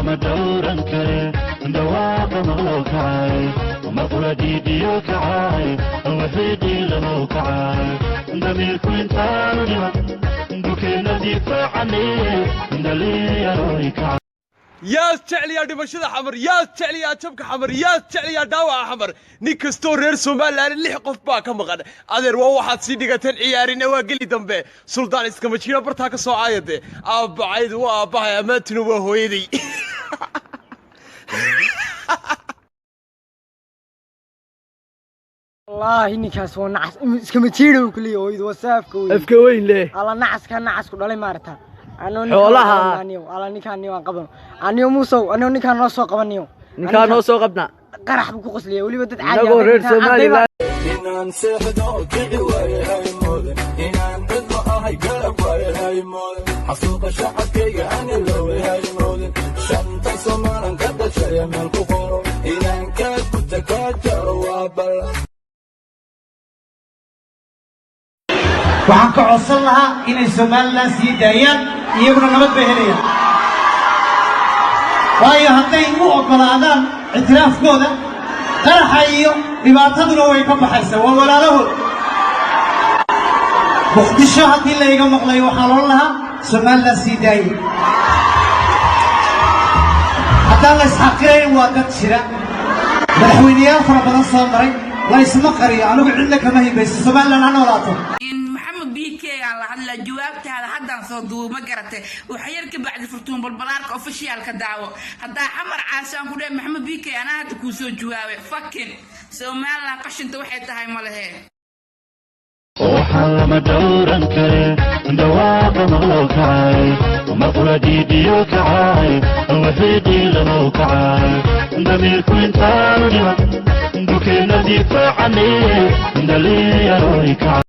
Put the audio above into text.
lama dhowran kare dhawaaqa maqloo kacay maqla diidiyo kacay wixii dhiilanoo kacay damiirku intaanu dhiman dukeena difaacane dhalinyarooy kacay يا تعلي يا دمشق حمر يا تعلي يا شبك حمر يا تعلي يا داوع حمر نيكستو رير سومال اللي قف باك مقد ادير واحد سيدغتن عيارين واغلي دنبه سلطان اسكمجينا برتا كسو عايده اب عيد وابا امتن وهويدي والله نيكاس هو نعس اسكمجينا كلي هويد وسافك افك وين ليه الله نعس كان نعس كدلي مارتا xoolaha ala ninkaan waan qaban aniyo muusow aniyo ninkaan noo soo qabaniyo ninkaan noo soo qabna qarax buu ku qosliyay waliba dad caadi ah reer Soomaaliland inaan seexdo kidi waayay moodan inaan dad ahay garab waayay moodan xasuuqa shacabkayga ani loo waayay moodan shanta Soomaaliland ka dhashay meel ku qoro inaan ka kutakaajaro waa bal waxaan ka codsan lahaa inay Soomaaliland sii daayaan iyaguna nabad bay helayaan waayo hadday u ogolaadaan ictiraafkooda qaraxa iyo dhibaataduna way ka baxaysaa waa walaalahood muqdisho haddii la iga maqlay waxaa loo lahaa Soomaaliland sii daayay haddaan la isxaqirayn waa dad jira madaxweyneyaal fara badan soo maray la isma qariyo anigu cidna kama hibayso Soomaaliland ha noolaato la jawaabta hada hadan soo duub ma garatay waxyar ka bacdi furtuun balbalaarka official ka daawo hadaa xamar caasaan ku dheey maxamed bk ana hada ku soo jawaabay fakin Soomaaliland qashinta waxay tahay ma lahe waxaan lama dhowran kare dhawaaqa maqloo kacay maqla diidiyo kacay wixii dhiilanoo kacay damiirku intaanu dhiman dukeena difaacane dhalinyarooy kacay